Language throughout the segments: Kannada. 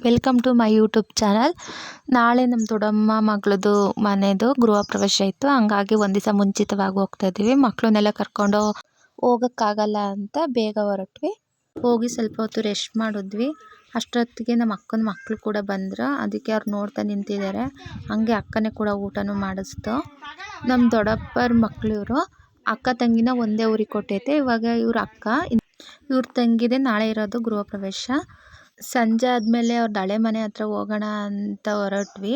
Welcome to my YouTube channel. ನಾಳೆ ನಮ್ಮ ದೊಡ್ಡಮ್ಮ ಮಗಳದು ಮನೆದು ಗೃಹ ಪ್ರವೇಶ ಇತ್ತು. ಹಂಗಾಗಿ ಒಂದು ದಿವಸ ಮುಂಚಿತವಾಗಿ ಹೋಗ್ತಾ ಇದ್ದೀವಿ. ಮಕ್ಕಳನ್ನೆಲ್ಲ ಕರ್ಕೊಂಡು ಹೋಗೋಕ್ಕಾಗಲ್ಲ ಅಂತ ಬೇಗ ಹೊರಟ್ವಿ. ಹೋಗಿ ಸ್ವಲ್ಪ ಹೊತ್ತು ರೆಸ್ಟ್ ಮಾಡಿದ್ವಿ. ಅಷ್ಟೊತ್ತಿಗೆ ನಮ್ಮ ಅಕ್ಕನ ಮಕ್ಕಳು ಕೂಡ ಬಂದರು. ಅದಕ್ಕೆ ಅವ್ರು ನೋಡ್ತಾ ನಿಂತಿದ್ದಾರೆ. ಹಂಗೆ ಅಕ್ಕನೇ ಕೂಡ ಊಟನೂ ಮಾಡಿಸ್ತು. ನಮ್ಮ ದೊಡ್ಡಪ್ಪರ ಮಕ್ಕಳು ಇವರು. ಅಕ್ಕ ತಂಗಿನ ಒಂದೇ ಊರಿಗೆ ಕೊಟ್ಟೈತೆ. ಇವಾಗ ಇವ್ರ ಅಕ್ಕ, ಇವ್ರ ತಂಗಿದೆ ನಾಳೆ ಇರೋದು ಗೃಹ ಪ್ರವೇಶ. ಸಂಜೆ ಆದಮೇಲೆ ಅವ್ರದ್ದು ಹಳೆ ಮನೆ ಹತ್ರ ಹೋಗೋಣ ಅಂತ ಹೊರಟ್ವಿ.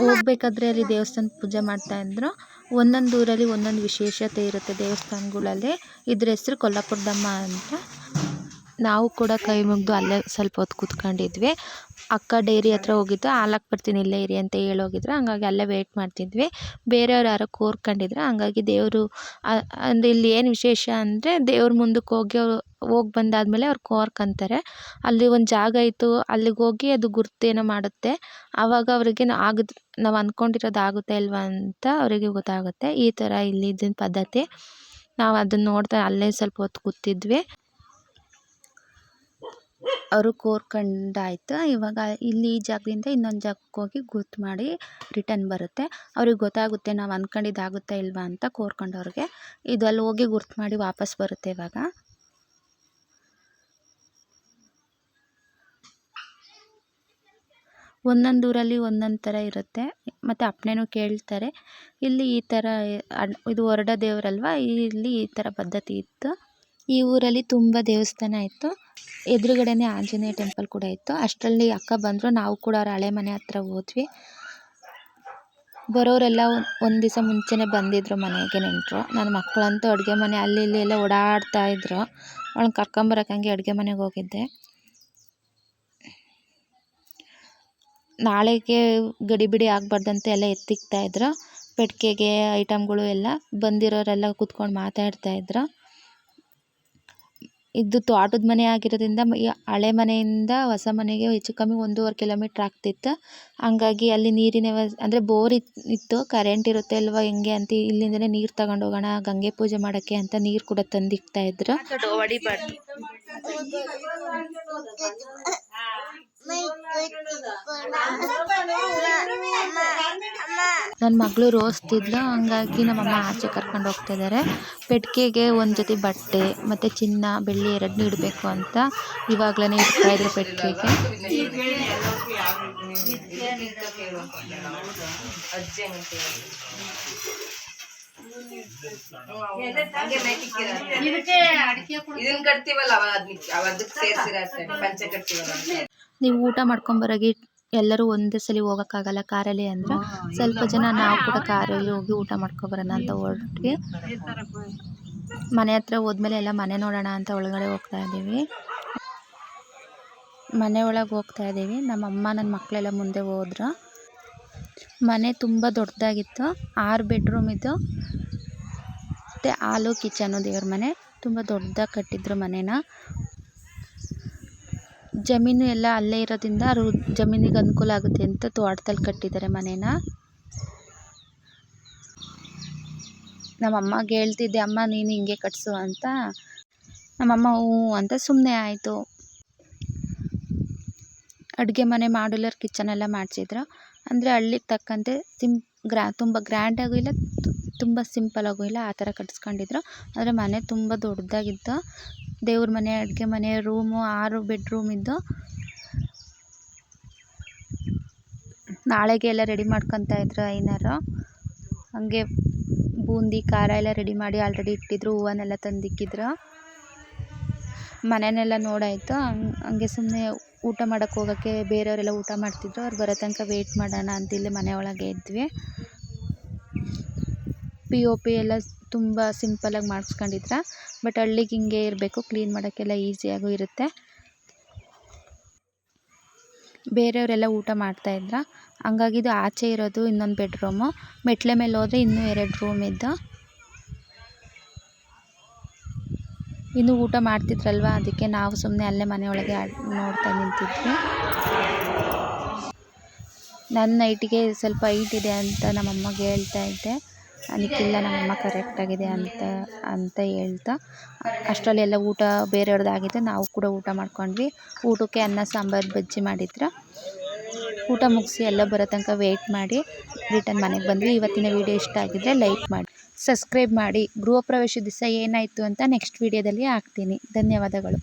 ಹೋಗ್ಬೇಕಾದ್ರೆ ಅಲ್ಲಿ ದೇವಸ್ಥಾನದ ಪೂಜೆ ಮಾಡ್ತಾ ಇದ್ರು. ಒಂದೊಂದು ಊರಲ್ಲಿ ಒಂದೊಂದು ವಿಶೇಷತೆ ಇರುತ್ತೆ ದೇವಸ್ಥಾನಗಳಲ್ಲಿ. ಇದ್ರ ಹೆಸರು ಕೊಲ್ಲಾಪುರದಮ್ಮ ಅಂತ. ನಾವು ಕೂಡ ಕೈ ಮುಗಿದು ಅಲ್ಲೇ ಸ್ವಲ್ಪ ಹೊತ್ತು ಕೂತ್ಕೊಂಡಿದ್ವಿ. ಅಕ್ಕ ಡೈರಿ ಹತ್ರ ಹೋಗಿದ್ದು, ಹಾಲಕ್ಕೆ ಬರ್ತೀನಿ ಇಲ್ಲೇ ಇರಿ ಅಂತ ಹೇಳೋಗಿದ್ರು. ಹಂಗಾಗಿ ಅಲ್ಲೇ ವೆಯ್ಟ್ ಮಾಡ್ತಿದ್ವಿ. ಬೇರೆಯವ್ರು ಯಾರೋ ಕೋರ್ಕೊಂಡಿದ್ರು. ಹಂಗಾಗಿ ದೇವರು ಅಂದರೆ ಇಲ್ಲಿ ಏನು ವಿಶೇಷ ಅಂದರೆ, ದೇವ್ರ ಮುಂದಕ್ಕೆ ಹೋಗಿ ಬಂದಾದಮೇಲೆ ಅವ್ರು ಕೋರ್ಕೊಂತಾರೆ. ಅಲ್ಲಿ ಒಂದು ಜಾಗ ಇತ್ತು, ಅಲ್ಲಿಗೆ ಹೋಗಿ ಅದು ಗುರ್ತೇನೋ ಮಾಡುತ್ತೆ. ಆವಾಗ ಅವ್ರಿಗೆ ನಾವು ಅಂದ್ಕೊಂಡಿರೋದು ಆಗುತ್ತೆ ಇಲ್ವಾ ಅಂತ ಅವರಿಗೆ ಗೊತ್ತಾಗುತ್ತೆ. ಈ ಥರ ಇಲ್ಲಿದ್ದ ಪದ್ಧತಿ. ನಾವು ಅದನ್ನು ನೋಡ್ತಾ ಅಲ್ಲೇ ಸ್ವಲ್ಪ ಹೊತ್ತು ಕೂತಿದ್ವಿ. ಅವರು ಕೋರ್ಕೊಂಡಾಯ್ತು. ಇವಾಗ ಇಲ್ಲಿ ಈ ಜಾಗದಿಂದ ಇನ್ನೊಂದು ಜಾಗಕ್ಕೆ ಹೋಗಿ ಗುರ್ತು ಮಾಡಿ ರಿಟರ್ನ್ ಬರುತ್ತೆ. ಅವ್ರಿಗೆ ಗೊತ್ತಾಗುತ್ತೆ ನಾವು ಅಂದ್ಕೊಂಡಿದ್ದಾಗುತ್ತಾ ಇಲ್ವಾ ಅಂತ ಕೋರ್ಕೊಂಡವ್ರಿಗೆ. ಇದು ಅಲ್ಲಿ ಹೋಗಿ ಗುರ್ತು ಮಾಡಿ ವಾಪಸ್ ಬರುತ್ತೆ. ಇವಾಗ ಒಂದೊಂದು ಊರಲ್ಲಿ ಒಂದೊಂದು ಥರ ಇರುತ್ತೆ. ಮತ್ತು ಅಪ್ಪಣೆನೂ ಕೇಳ್ತಾರೆ. ಇಲ್ಲಿ ಈ ಥರ ಇದು ಹೊರಡ ದೇವರಲ್ವ, ಇಲ್ಲಿ ಈ ಥರ ಪದ್ಧತಿ ಇತ್ತು. ಈ ಊರಲ್ಲಿ ತುಂಬ ದೇವಸ್ಥಾನ ಇತ್ತು. ಎದುರುಗಡೆನೇ ಆಂಜನೇಯ ಟೆಂಪಲ್ ಕೂಡ ಇತ್ತು. ಅಷ್ಟರಲ್ಲಿ ಅಕ್ಕ ಬಂದರು. ನಾವು ಕೂಡ ಅವ್ರ ಹಳೆ ಮನೆ ಹತ್ರ ಹೋದ್ವಿ. ಬರೋರೆಲ್ಲ ಒಂದು ದಿವಸ ಮುಂಚೆನೇ ಬಂದಿದ್ದರು ಮನೆಗೆ ನೆಂಟರು. ನನ್ನ ಮಕ್ಕಳಂತೂ ಅಡುಗೆ ಮನೆ ಅಲ್ಲಿ ಇಲ್ಲಿ ಎಲ್ಲ ಓಡಾಡ್ತಾ ಇದ್ರು. ಅವಳನ್ನ ಕರ್ಕೊಂಬರಕ್ಕೆ ಹಂಗೆ ಅಡುಗೆ ಮನೆಗೆ ಹೋಗಿದ್ದೆ. ನಾಳೆಗೆ ಗಡಿಬಿಡಿ ಆಗಬಾರ್ದಂತ ಎಲ್ಲ ಎತ್ತಿಕ್ತಾಯಿದ್ರು. ಪೆಟ್ಟಿಗೆಗೆ ಐಟಮ್ಗಳು ಎಲ್ಲ ಬಂದಿರೋರೆಲ್ಲ ಕೂತ್ಕೊಂಡು ಮಾತಾಡ್ತಾಯಿದ್ರು. ಇದು ತೋಟದ ಮನೆ ಆಗಿರೋದ್ರಿಂದ ಈ ಹಳೆ ಮನೆಯಿಂದ ಹೊಸ ಮನೆಗೆ ಹೆಚ್ಚು ಕಮ್ಮಿ 1.5 ಕಿಲೋಮೀಟ್ರ್ ಆಗ್ತಿತ್ತು. ಹಂಗಾಗಿ ಅಲ್ಲಿ ನೀರಿನ ಅಂದರೆ ಬೋರ್ ಇತ್ತು. ಕರೆಂಟ್ ಇರುತ್ತೆ ಅಲ್ವಾ ಹೆಂಗೆ ಅಂತ ಇಲ್ಲಿಂದನೇ ನೀರು ತಗೊಂಡು ಹೋಗೋಣ ಗಂಗೆ ಪೂಜೆ ಮಾಡೋಕ್ಕೆ ಅಂತ ನೀರು ಕೂಡ ತಂದಿಕ್ತಾಯಿದ್ರು. ನನ್ನ ಮಗಳು ರೋಸ್ತಿದ್ಲು. ಹಂಗಾಗಿ ನಮ್ಮಮ್ಮ ಆಚೆ ಕರ್ಕೊಂಡು ಹೋಗ್ತಾ ಇದ್ದಾರೆ. ಪೆಟ್ಟಿಗೆಗೆ ಒಂದು ಜೊತೆ ಬಟ್ಟೆ ಮತ್ತು ಚಿನ್ನ ಬೆಳ್ಳಿ 2 ಇಡಬೇಕು ಅಂತ ಇವಾಗಲೇ ಇಡ್ತಾಯಿದ್ರು ಪೆಟ್ಟಿಗೆಗೆ. ನೀವು ಊಟ ಮಾಡ್ಕೊಂಬರೋಗಿ ಎಲ್ಲರೂ ಒಂದೇ ಸಲ ಹೋಗೋಕ್ಕಾಗಲ್ಲ ಕಾರಲ್ಲಿ ಅಂದರೆ ಸ್ವಲ್ಪ ಜನ ನಾವು ಕೂಡ ಕಾರಲ್ಲಿ ಹೋಗಿ ಊಟ ಮಾಡ್ಕೊಬರೋಣ ಅಂತ ಹೊರಟ್ವಿ. ಮನೆ ಹತ್ರ ಹೋದ್ಮೇಲೆ ಎಲ್ಲ ಮನೆ ನೋಡೋಣ ಅಂತ ಒಳಗಡೆ ಹೋಗ್ತಾ ಇದ್ದೀವಿ. ಮನೆ ಒಳಗೆ ಹೋಗ್ತಾ ಇದ್ದೀವಿ. ನಮ್ಮಮ್ಮ ನನ್ನ ಮಕ್ಕಳೆಲ್ಲ ಮುಂದೆ ಹೋದ್ರು. ಮನೆ ತುಂಬ ದೊಡ್ಡದಾಗಿತ್ತು. 6 ಬೆಡ್ರೂಮ್ ಇದ್ದು. ಮತ್ತು ಹಾಲು ಕಿಚನು ದೇವ್ರ ಮನೆ. ತುಂಬ ದೊಡ್ಡದಾಗಿ ಕಟ್ಟಿದ್ರು ಮನೇನ. ಜಮೀನು ಎಲ್ಲ ಅಲ್ಲೇ ಇರೋದ್ರಿಂದ ಜಮೀನಿಗೆ ಅನುಕೂಲ ಆಗುತ್ತೆ ಅಂತ ತೋಟದಲ್ಲಿ ಕಟ್ಟಿದ್ದಾರೆ ಮನೇನ. ನಮ್ಮಮ್ಮಗೆ ಹೇಳ್ತಿದ್ದೆ, ಅಮ್ಮ ನೀನು ಹಿಂಗೆ ಕಟ್ಸು ಅಂತ. ನಮ್ಮಮ್ಮ ಹ್ಞೂ ಅಂತ ಸುಮ್ಮನೆ ಆಯಿತು. ಅಡುಗೆ ಮನೆ ಮಾಡ್ಯುಲರ್ ಕಿಚನ್ ಎಲ್ಲ ಮಾಡಿಸಿದ್ರು. ಅಂದರೆ ಹಳ್ಳಿಗೆ ತಕ್ಕಂತೆ ತುಂಬ ಗ್ರ್ಯಾಂಡಾಗೂ ಇಲ್ಲ, ತುಂಬ ಸಿಂಪಲಾಗೂ ಇಲ್ಲ, ಆ ಥರ ಕಟ್ಸ್ಕೊಂಡಿದ್ರು. ಆದರೆ ಮನೆ ತುಂಬ ದೊಡ್ಡದಾಗಿತ್ತು. ದೇವ್ರ ಮನೆ, ಅಡುಗೆ ಮನೆ, ರೂಮು 6 ಬೆಡ್ರೂಮ್ ಇದ್ದು. ನಾಳೆಗೆ ಎಲ್ಲ ರೆಡಿ ಮಾಡ್ಕೊತಾ ಇದ್ರು ಐನರು. ಹಂಗೆ ಬೂಂದಿ ಖಾರ ಎಲ್ಲ ರೆಡಿ ಮಾಡಿ ಆಲ್ರೆಡಿ ಇಟ್ಟಿದ್ರು. ಹೂವನ್ನೆಲ್ಲ ತಂದಿಕ್ಕಿದ್ರು. ಮನೆಯೆಲ್ಲ ನೋಡಾಯಿತು. ಹಂಗೆ ಸುಮ್ಮನೆ ಊಟ ಮಾಡೋಕ್ಕೆ ಹೋಗೋಕ್ಕೆ ಬೇರೆಯವರೆಲ್ಲ ಊಟ ಮಾಡ್ತಿದ್ರು. ಅವ್ರು ಬರೋ ತನಕ ವೆಯ್ಟ್ ಮಾಡೋಣ ಅಂತ ಇಲ್ಲಿ ಮನೆ ಒಳಗೆ ಇದ್ವಿ. POP ಎಲ್ಲ ತುಂಬ ಸಿಂಪಲಾಗಿ ಮಾಡಿಸ್ಕೊಂಡಿದ್ರ. ಬಟ್ ಹಳ್ಳಿಗೆ ಹಿಂಗೆ ಇರಬೇಕು, ಕ್ಲೀನ್ ಮಾಡೋಕ್ಕೆಲ್ಲ ಈಸಿಯಾಗೂ ಇರುತ್ತೆ. ಬೇರೆಯವರೆಲ್ಲ ಊಟ ಮಾಡ್ತಾಯಿದ್ರ. ಹಂಗಾಗಿ ಇದು ಆಚೆ ಇರೋದು ಇನ್ನೊಂದು ಬೆಡ್ರೂಮು. ಮೆಟ್ಲೆ ಮೇಲೆ ಹೋದರೆ ಇನ್ನೂ 2 ರೂಮ್ ಇದ್ದು. ಇನ್ನೂ ಊಟ ಮಾಡ್ತಿದ್ರಲ್ವ, ಅದಕ್ಕೆ ನಾವು ಸುಮ್ಮನೆ ಅಲ್ಲೇ ಮನೆಯೊಳಗೆ ನೋಡ್ತಾ ನಿಂತಿದ್ವಿ. ನನ್ನ ನೈಟಿಗೆ ಸ್ವಲ್ಪ ಹೈಟ್ ಇದೆ ಅಂತ ನಮ್ಮಮ್ಮಗೆ ಹೇಳ್ತಾ ಇದ್ದೆ. ಅದಕ್ಕಿಲ್ಲ ನಮ್ಮಮ್ಮ ಕರೆಕ್ಟಾಗಿದೆ ಅಂತ ಹೇಳ್ತಾ ಅಷ್ಟರಲ್ಲಿ ಎಲ್ಲ ಊಟ ಬೇರೆಯವ್ರದ್ದಾಗಿತ್ತು. ನಾವು ಕೂಡ ಊಟ ಮಾಡ್ಕೊಂಡ್ವಿ. ಊಟಕ್ಕೆ ಅನ್ನ ಸಾಂಬಾರು ಬಜ್ಜಿ ಮಾಡಿದ್ರು. ಊಟ ಮುಗಿಸಿ ಎಲ್ಲ ಬರೋ ತನಕ ವೆಯ್ಟ್ ಮಾಡಿ ರಿಟರ್ನ್ ಮನೆಗೆ ಬಂದ್ವಿ. ಇವತ್ತಿನ ವಿಡಿಯೋ ಇಷ್ಟ ಆಗಿದ್ದರೆ ಲೈಕ್ ಮಾಡಿ, ಸಬ್ಸ್ಕ್ರೈಬ್ ಮಾಡಿ. ಗೃಹ ಪ್ರವೇಶ ದಿವಸ ಏನಾಯಿತು ಅಂತ ನೆಕ್ಸ್ಟ್ ವಿಡಿಯೋದಲ್ಲಿ ಹಾಕ್ತೀನಿ. ಧನ್ಯವಾದಗಳು.